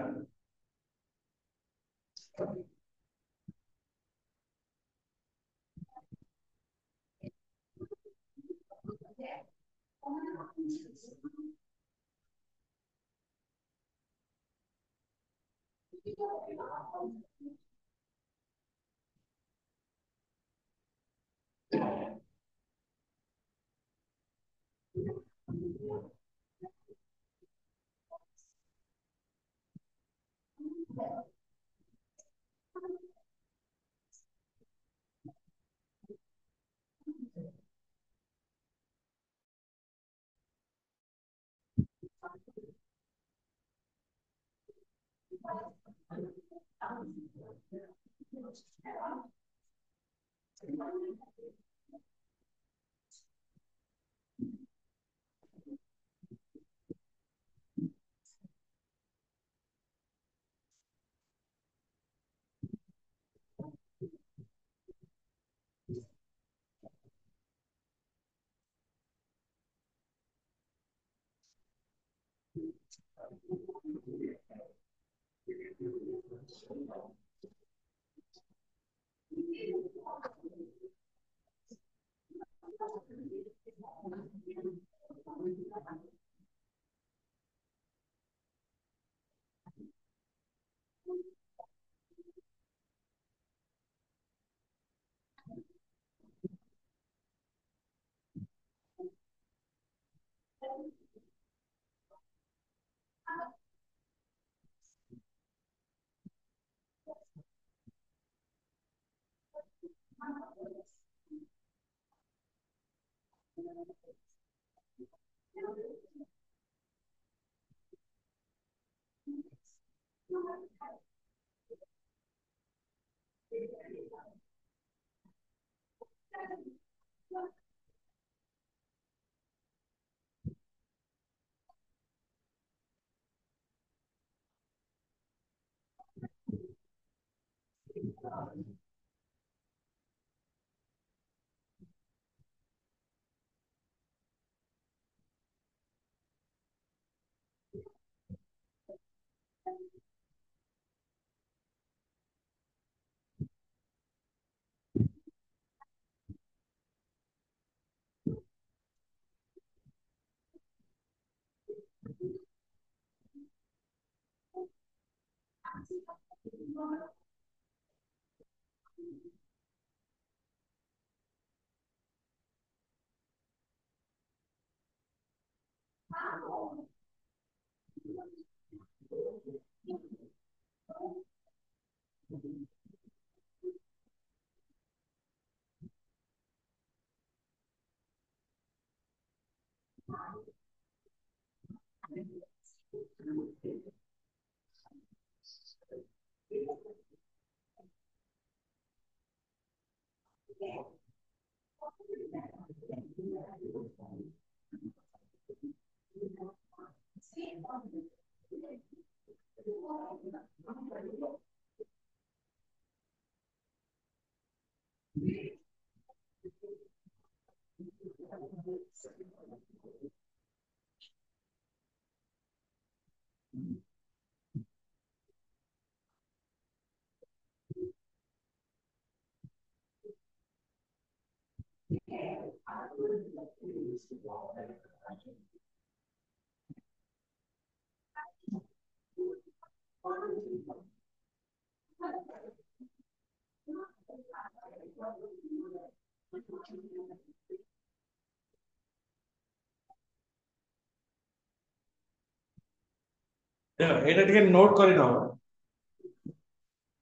ଦେଖ ଏଇଟା ଟିକେ ନୋଟ କରିନବ,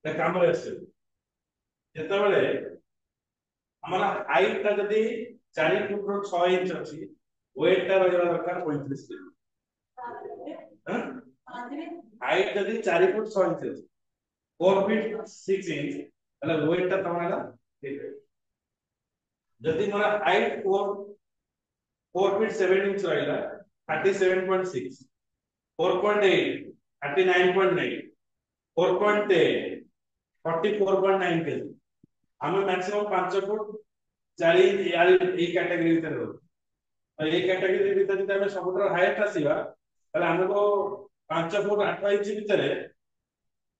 କାମରେ ଆସିବ। ଯେତେବେଳେ ଆମର ହାଇଟ ଟା ଯଦି 4 ଫୁଟ ର 6 ଇଞ୍ଚ ଅଛି, ୱେଟ ଟା ରହିବା ଦରକାର 35 କେଜି। ହାଇଟ ଯଦି 4 ଫୁଟ 6 ଇଞ୍ଚ ଅଛି, 4 ଫିଟ 6 ଇଞ୍ଚ, ତାହେଲେ ୱେଟ ଟା ତମର ହେଲା 8। ଯଦି ମୋର ହାଇଟ 4 ଫିଟ 7 ଇଞ୍ଚ ରହିଲା 37.6, 4.8 39.9, 4.10 44.9 କେଜି। ଆମେ मैक्सिमम 5 फुट 4 इंच এই ক্যাটাগরি ভিতরে রহୁ। এই ক্যাটাগরি ভিতরে যদি ଆମେ ସବୁଠାରୁ ହାଇଏଷ୍ଟ ଆସିବା, ତାହେଲେ ଆମକୁ 5 ଫୁଟ 8 ଇଞ୍ଚ ଭିତରେ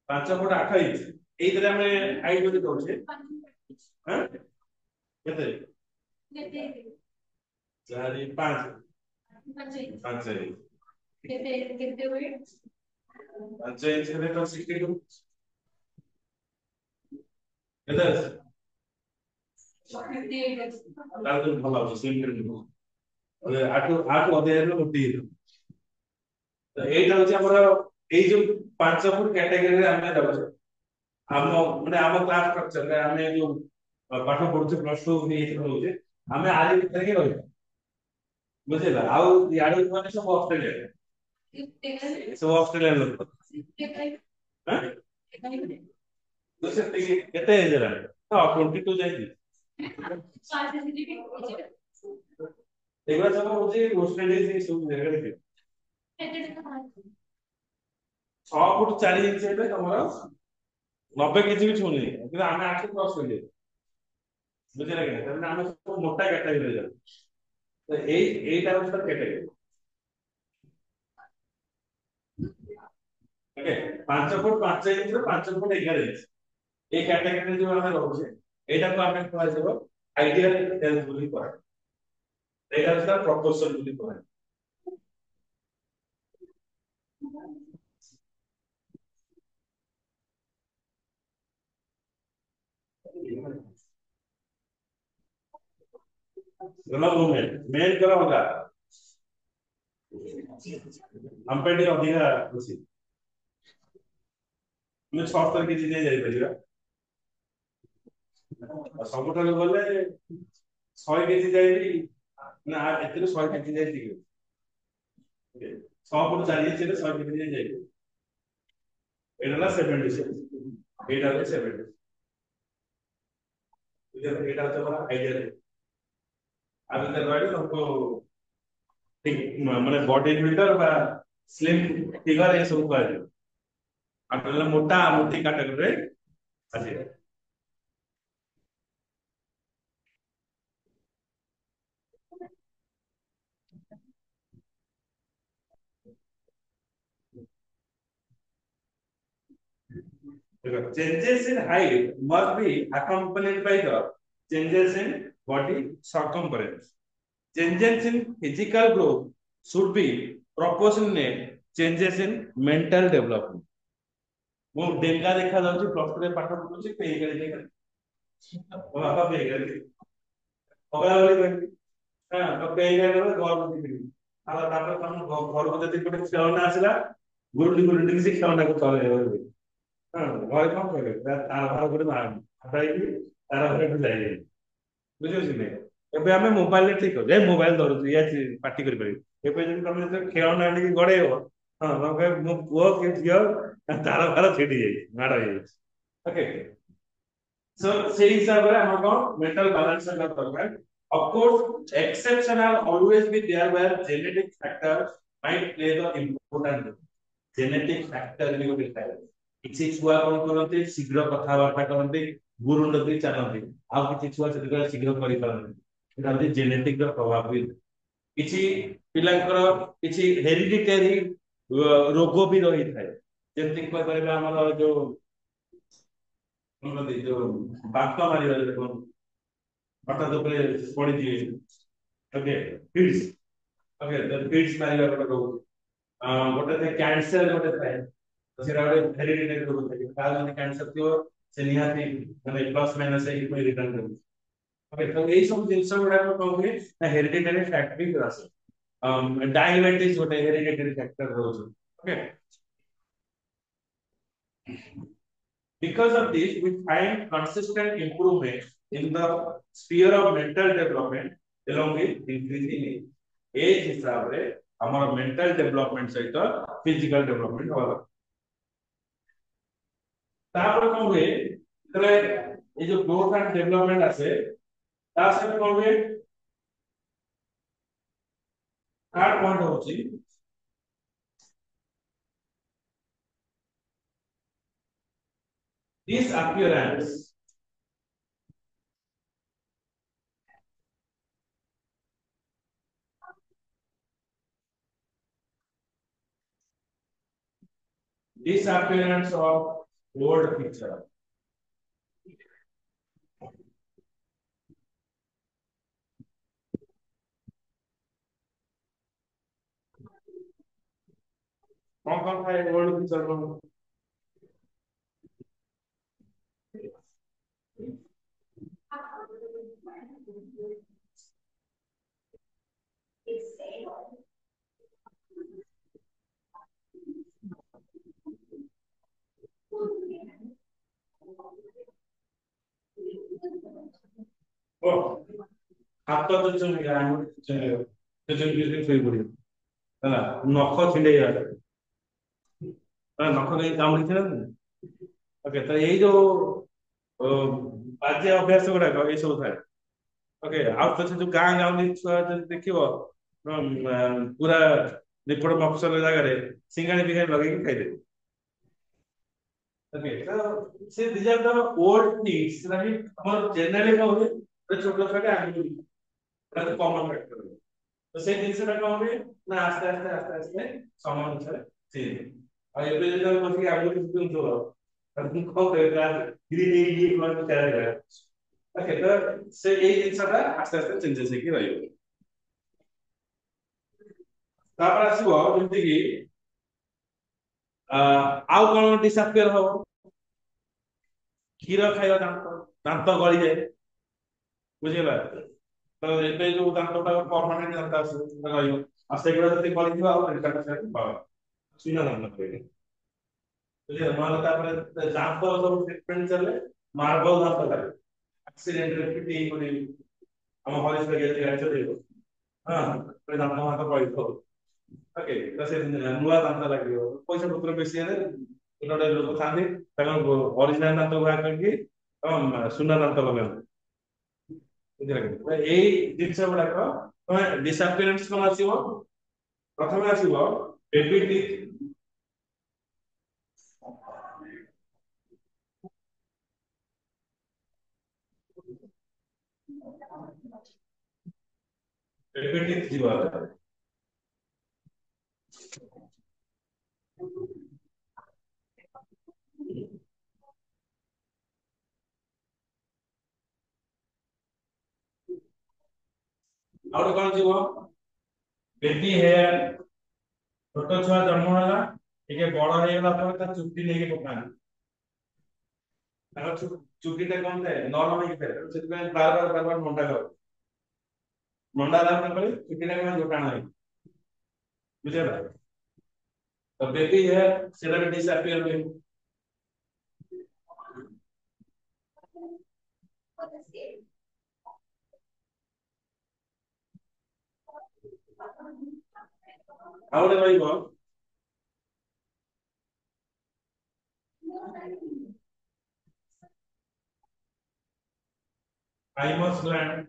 5 ଫୁଟ 8 ଇଞ୍ଚ ଏଇଥିରେ ଆମେ ହାଇଟ ଯଦି ଦଉଛେ, ହଁ କେତେ 4 5 5 इंच କେତେ କେତେ ୱେଟ 5 इंच ହେଲେ ତ 62 କେତେ ଅଛି? ତାହେଲେ ତ ଭଲ ଅଛି ସିମ୍ପଲ। ଆଠୁ ଅଧିକ ଗୋଟିଏ। ତ ଏଇଟା ହଉଛି ଆମର ଏଇ ଯୋଉ 5 ଫୁଟ କ୍ୟାଟାଗୋରୀରେ ଆମେ ଯାଉଛେ। ଆମ ମାନେ ଆମ କ୍ଲାସ ଷ୍ଟ୍ରକ୍ଚରରେ ଆମେ ଯୋଉ ପାଠ ପଢୁଛେ ପ୍ଲସ 2 ଏଇଥିରେ ରହୁଛେ, ଆମେ ଆରି ଭିତରେ ହିଁ ରହିବା। ବୁଝିଲା? ଆଉ ଇଆଡେ ମାନେ ସବୁ ଅଷ୍ଟ୍ରେଲିଆ, ସବୁ ଅଷ୍ଟ୍ରେଲିଆ ଲୋକ। କେତେ ଏଜ ହେଲାଣି? ହଁ 22 ଯାଇକି ଏଗୁଡ଼ା ସବୁ ହଉଛି ଅଷ୍ଟ୍ରେଲିଆ ସବୁ ଜାଗାରେ। 6 ଫୁଟ 4 ଇଞ୍ଚ ହେଲେ ତମର 90 କେଜି ବି ଛୁଇଁନି, କିନ୍ତୁ ଆମେ ଆସି କ୍ରସ୍ କରିଯାଉ। ବୁଝିଲା କି? ତାହେଲେ ଆମେ ସବୁ ମୋଟା କ୍ୟାଟାଗୋରୀରେ ଯାଉ। ତ ଏଇଟା ହଉଛି ତାର କ୍ୟାଟାଗୋରୀ। ଓକେ, 5 ଫୁଟ 5 ଇଞ୍ଚ ରୁ 5 ଫୁଟ 11 ଇଞ୍ଚ এই କ୍ୟାଟାଗୋରୀରେ ଯୋଉ ଆମେ ରହୁଛେ, ଏଇଟାକୁ ଆମେ କୁହାଯିବ ଆଇଡିଆଲ ହେଲ୍ଥ ବୋଲି କୁହାଯିବ। ଏଇଟା ହଉଛି ତାର ପ୍ରପୋର୍ସନ ବୋଲି କୁହାଯିବ। मेन करा होगा हम पे अधिका खुशी मैं 76 केजी नहीं जाई परिबा सबठाରୁ ଗଲେ 100 केजी जाई ना एतिर 100 केजी जाई ठीक 6 फुट 4 इंच रे 100 केजी जाई एटा 76 एटा 70 एटा तो हमारा आइडिया है। अब इधर राइट हमको ठीक माने बॉडी बिल्डर बा स्लिम फिगर ये सब कहलियो। आपला मोटा मोटी कैटेगरी रे अछि। changes in height must be accompanied by the changes in body circumference. Changes in physical growth should be proportionate changes in mental development. ମୁଁ ଡେଙ୍ଗା ଦେଖା ଯାଉଛି ପ୍ଲସ ଟୁ ରେ ପାଠ ପଢୁଛି ପେଇଗାଳି ଦେଖା ବାପା ପେଇଗାଳି ପଗଲା ଭଳି କହିବି ହଁ ତ ପେଇଗାଳି ର ଘରକୁ ଯିବି ଆଉ ତାପରେ ତମ ଘରକୁ ଯଦି ଗୋଟେ ଖେଳଣା ଆସିଲା ଗୁରୁଣ୍ଡି ଗୁରୁଣ୍ଡି ସେ ଖେଳଣାକୁ ଚଳେଇବ ହଁ ଘରେ କଣ କହିବେ ତାର ଘର ଗୋଟେ ମାରନ୍ତି ହଟାଇକି ତାର ଘରେ ଯାଇବେ ବୁଝିପାରୁଛି ନାଇଁ ଏବେ ଆମେ ମୋବାଇଲରେ ଠିକ ଅଛି ଏ ମୋବାଇଲ ଧରୁଛୁ ଇଏ ପାଟି କରିପାରିବି ଏବେ ଯଦି ତମେ ଯେତେବେଳେ ଖେଳଣା ଆଣିକି ଗଡେଇବ ହଁ ତମେ କହିବ ମୋ ପୁଅ କି ଝିଅ ତାର ଘର ଛିଡି ଯାଇଛି ମାଡ ହେଇଯାଇଛି ଓକେ ସୋ ସେଇ ହିସାବରେ ଆମର କଣ ମେଣ୍ଟାଲ ବାଲାନ୍ସ ହେଲା ଦରକାର of course exception are always be there where genetic factor might play the important role genetic factor ବି ଗୋଟେ ଥାଏ କିଛି ଛୁଆ କଣ କରନ୍ତି ଶୀଘ୍ର କଥାବାର୍ତ୍ତା କରନ୍ତି ଗୁରୁଣ୍ଡନ୍ତି ଚାଲନ୍ତି ଆଉ କିଛି ଛୁଆ ସେତେବେଳେ ଶୀଘ୍ର କରିପାରନ୍ତି ଏଟା ହଉଛି ଜେନେଟିକ ର ପ୍ରଭାବ ବି କିଛି ପିଲାଙ୍କର କିଛି ହେରିଡିଟାରୀ ରୋଗ ବି ରହିଥାଏ ଯେମିତି କହିପାରିବା ଆମର ଯୋଉ ଯୋଉ ବାତ ମାରିବା ଯୋଉ ହଠାତ୍ ଉପରେ ପଡିଯିବେ ଓକେ ଫିଡ୍ସ ଓକେ ଫିଡ୍ସ ମାରିବା ଗୋଟେ ରୋଗ ଗୋଟେ ଥାଏ କ୍ୟାନ୍ସର ଗୋଟେ ଥାଏ ତ ସେଟା ଗୋଟେ ହେରିଡିଟାରୀ ରୋଗ ଥାଏ କାହାର ଯଦି କ୍ୟାନ୍ସର ଥିବ ସେ ନିହାତି ମାନେ ପ୍ଲସ୍ ମାଇନସ୍ ହେଇକି ପୁଣି ରିଟର୍ନ କରିବ ଓକେ ତ ଏଇ ସବୁ ଜିନିଷ ଗୁଡାକ କଣ ହୁଏ ନା ହେରିଡିଟାରୀ ଫ୍ୟାକ୍ଟର ବି ଆସେ डायबिटीज ଗୋଟେ hereditary factor ରହୁଛି okay because of this we find consistent improvement in the sphere of mental development along with increasing age हिसाब रे हमर mental development सहित physical development होला तापर कोन हुए तले ए जो growth and development आसे ता सहित कोन हुए थर्ड पॉइंट होची disappearance disappearance of old picture कौन था ओल्ड पिक्चर को ओ हाथ तो चल गया चल तो चल के सही पड़ी ହେଲା ନଖ ଛିଣ୍ଡେଇ ଗଲା ନଖ ଦେଇ କାମୁଡିଥିଲା ଓକେ ତ ଏଇ ଯୋଉ ବାଜେ ଅଭ୍ୟାସ ଗୁଡାକ ଏଇ ସବୁ ଥାଏ ଓକେ ଆଉ ତ ସେ ଯୋଉ ଗାଁ ଗାଉଁଲି ଛୁଆ ଯଦି ଦେଖିବ ପୁରା ନିପଟ ମଫସଲ ଜାଗାରେ ସିଙ୍ଗାଣି ଫିଙ୍ଗାଣି ଲଗେଇକି ଖାଇଦେବେ ଓକେ ତ ସେ these are the old things ସେଟା ବି ଆମର ଜେନେରାଲି କଣ ହୁଏ ଛୋଟ ଛୁଆଟେ ଆଗରୁ ଏଟା କମନ ଫ୍ୟାକ୍ଟର ତ ସେଇ ଜିନିଷଟା କଣ ହୁଏ ନା ଆସ୍ତେ ସମୟ ଅନୁସାରେ ଚେଞ୍ଜ ଆଉ ଏବେ ଯଦି ଆମେ ବସିକି ଆଗରୁ ଶିଖୁଥିବ ତାକୁ କଣ କହିବା ଧୀରେ ଧୀରେ ମାନେ ଚାଲିଲା ଓକେ ତ ସେ ଏଇ ଜିନିଷଟା ଆସ୍ତେ ଚେଞ୍ଜେସ ହେଇକି ରହିବ ତାପରେ ଆସିବ ଯେମିତି କି ଆଉ କଣ ଡିସାପିୟର ହବ କ୍ଷୀର ଖାଇବା ଦାନ୍ତ ଗଳିଯାଏ ବୁଝିଗଲା ତ ଏବେ ଯୋଉ ଦାନ୍ତଟା ପରମାନେଣ୍ଟ ଦାନ୍ତ ଆସିବ ରହିବ ଆଉ ସେଗୁଡା ଯଦି ଗଳିଯିବ ଆଉ ଏଟା ସୁନା ଦାନ୍ତ କହିବେ ବୁଝିଲ ନହେଲେ ତାପରେ ଦାନ୍ତ ସବୁ ଟ୍ରିଟମେଣ୍ଟ ଚାଲେ ମାର୍ବଲ ଦାନ୍ତ ଲାଗେ ଆକ୍ସିଡେଣ୍ଟରେ ପିଟି ହେଇକି ଆମ ହରିଶ ଗାଡ଼ି ଚଲେଇବ ହଁ ଦାନ୍ତ ମାନ୍ତ ପଳେଇଥିବ ଓକେ ତ ସେ ନୂଆ ଦାନ୍ତ ଲାଗିବ ପଇସା ପତ୍ର ବେଶୀ ହେଲେ ଗୋଟେ ଲୋକ ଥାନ୍ତି ତାଙ୍କ ଅରିଜିନାଲ ଦାନ୍ତ ବାହାର କରିକି ସୁନା ଦାନ୍ତ ଲଗାନ୍ତି ବୁଝିଲେ ଏଇ ଜିନିଷ ଗୁଡାକ ତମେ ଡିସାପିୟରାନ୍ସ କଣ ଆସିବ ପ୍ରଥମେ ଆସିବ ବେବି ଟିଥ୍ ବେବି ଟିଥ୍ ଯିବ ଆଉ ଗୋଟେ କଣ ଯିବ ବେବି ହେୟାର छोट छुआ जन्म होला टिके बड़ हेगला पर ता चुट्टी लेके पकान तार चुट्टी ता कौन थे नरम हेके थे से बार बार मंडा कर मंडा ला पर चुट्टी ता कौन जोटाना है बुझेला तो बेबी हेयर सेटा भी डिसअपियर हो ଆଉ ଗୋଟେ ରହିବ thymus gland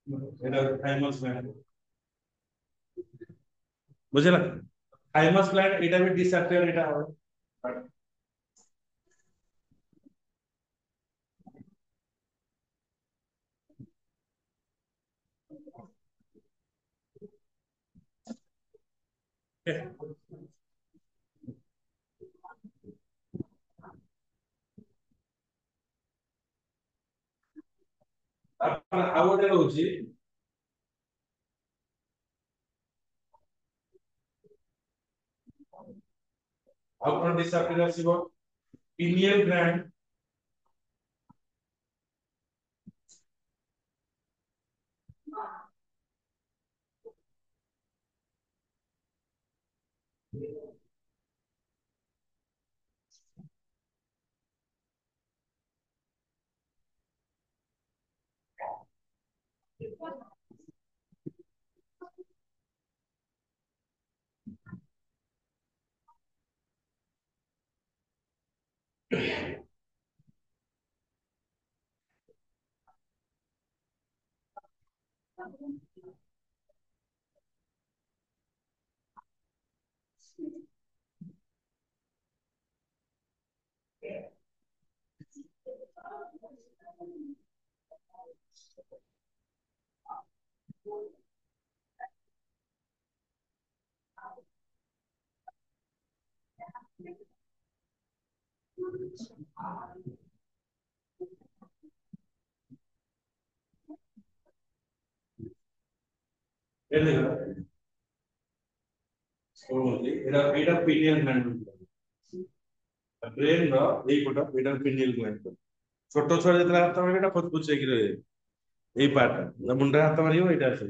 एटा thymus gland बुझेला thymus gland एटा भी डिसअपियर एटा हो ଆଉ ଗୋଟେ ରହୁଛି ଆଉ କଣ डिसअपियर ଆସିବ pineal gland ये देखो सोलि एटा पिनियल ग्लैंड ब्रेन रो एई पट एटा पिनियल ग्लैंड छोट छोरा जेतला हाथ मारे एटा फुसफुस हेकि रहे एई पार्ट मुंडा हाथ मारियो एटा আছে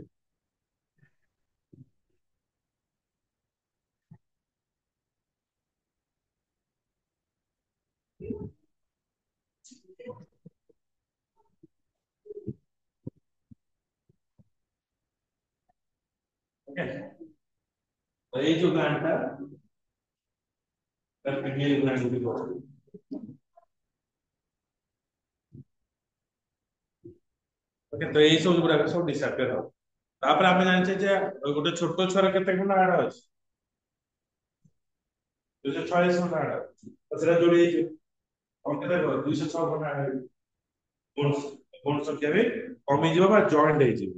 ओके तो এই যে গ্ল্যান্ডটা তার পিনিয়াল গ্ল্যান্ড বলি বলে ओके तो এই সব গুলা সব ডিসঅ্যাপিয়ার হবে তারপরে আমি জানছি যে গোটে ছোট ছুয়ার কেতে খন্ড হাড় আছে 246 খন্ড হাড় তো সেটা যোড়ি ହେଇଛି ଆଉ କେତେ 206 ଖଣ୍ଡ ହାଡ ବୋନ ସଂଖ୍ୟା ବି କମିଯିବ ବା ଜଏଣ୍ଟ ହେଇଯିବ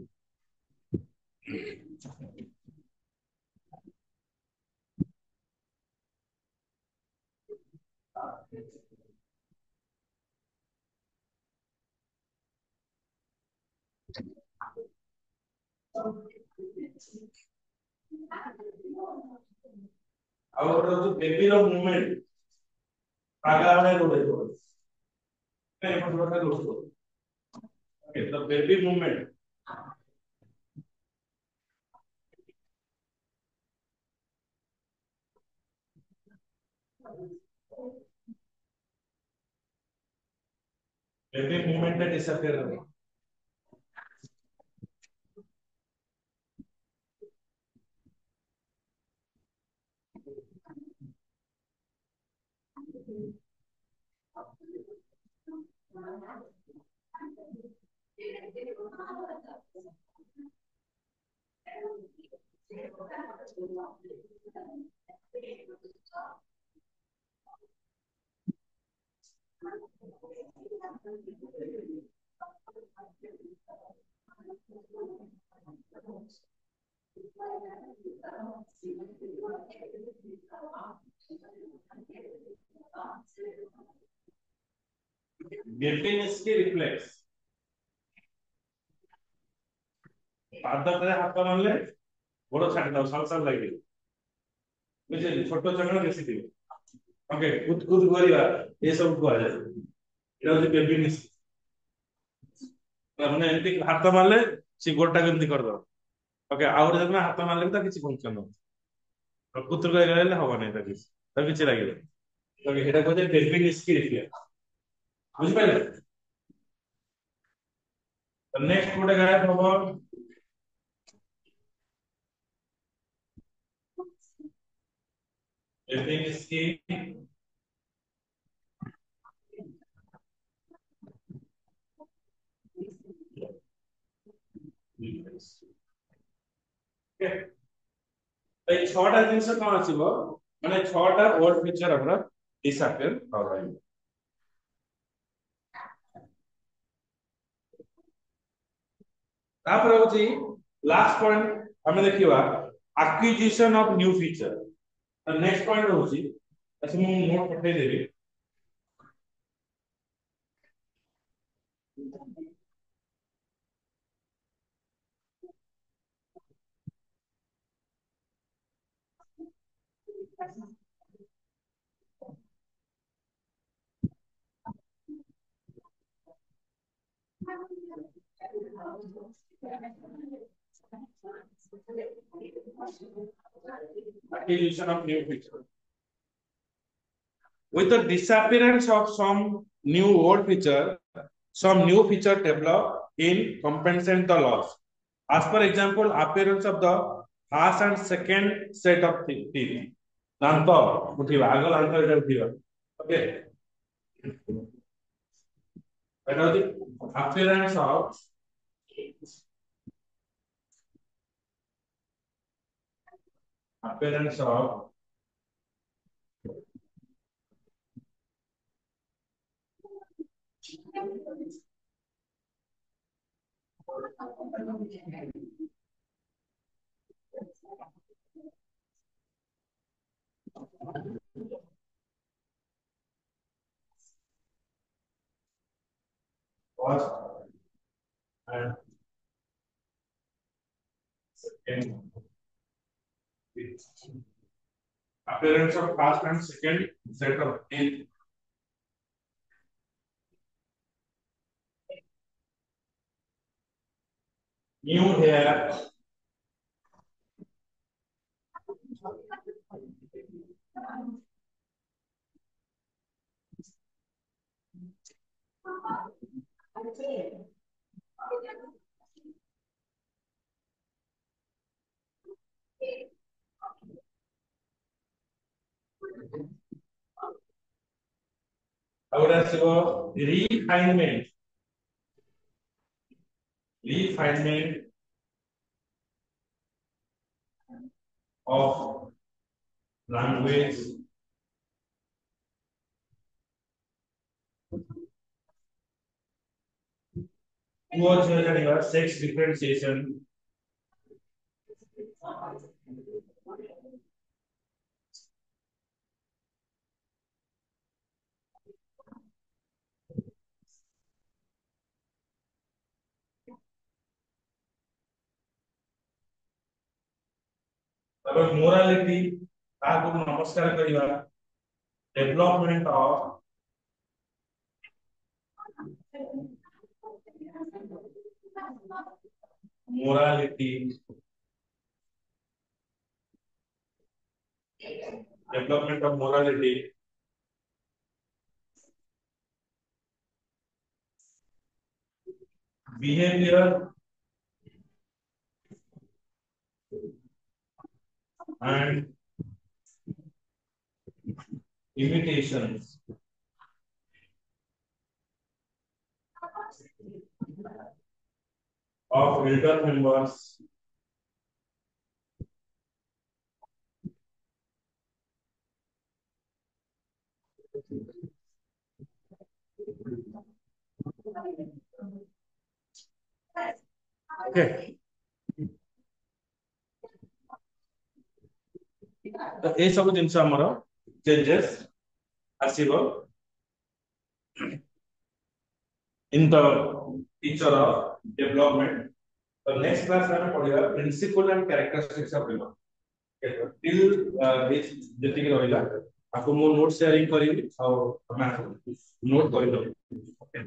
ଆଉ ଗୋଟେ ହଉଛି ବେବିର movement ପାଗାମାନେ Rode okay the baby movement টা disappear হবে Gepinski reflex ପାଦରେ ହାତ ମାରିଲେ ଗୋଡ ଛାଡି ଦାও ସାଲ ଲାଗିବ ବୁଝିଲେ ଛୋଟ ଛୋଟ ବେଶୀ ଥିବ ଓକେ କୁଦ କୁଦ କରିବା ଏ ସବୁ କୁହାଯାଏ এটা হচ্ছে বেবিনিস মানে ଏମିତି ହାତ ମାରିଲେ ସେ ଗୋଡଟାକୁ ଏମିତି କରିଦବ ଓକେ ଆଉ ଗୋଟେ ଦେଖୁନ ହାତ ମାରିଲେ ବି ତା କିଛି ଫଙ୍କସନ ହବ କୁତୁର କହିଲେ ହବନି ତା କିଛି ଲାଗିବ ଓକେ এটা କହୁଛେ ବେବିନିସ୍କି ରିଫ୍ଲେକ୍ସ ବୁଝିପାରିଲେ ନେକ୍ସଟ ଗୋଟେ ଗାୟବ ହବ ବେବିନିସ୍କି এই ছটা জিনিস কোন আসিব মানে ছটা ওয়ার্ড পিকচার আমরা ডিসঅ্যাপিয়ার হবাই তারপরে হচ্ছে লাস্ট পয়েন্ট আমরা দেখিবা acquisition of new feature next point হচ্ছে আচ্ছা ମୁଁ নোট পঠাই দেবি acquisition of new feature with the disappearance of some new old feature some new feature develop in compensate the loss as per example appearance of the first and second set of teeth ଦାନ୍ତ ଉଠିବା ଆଗ ଦାନ୍ତ ଏଟା ଉଠିବା okay এটা হচ্ছে appearance of first and second appearance of first and second set of teeth new hair ahora ଆସିବ refinement of language ପୁଅ ଝିଅ ଜାଣିବା sex differentiation तापर मोरालिटी ताको नमस्कार करिवा development of morality development of morality behavior and imitations of elder members okay तो ए सब जिनस हमर चेंजेस आसीबो in the teacher of development तो नेक्स्ट क्लास में पढ़िया principle and characteristics of development till this जति के रहिला आपको मो नोट शेयरिंग करिवि और हमें नोट करिलो ओके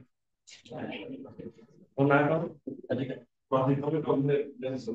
और ना तो अधिक प्रॉफिट में कम लेंस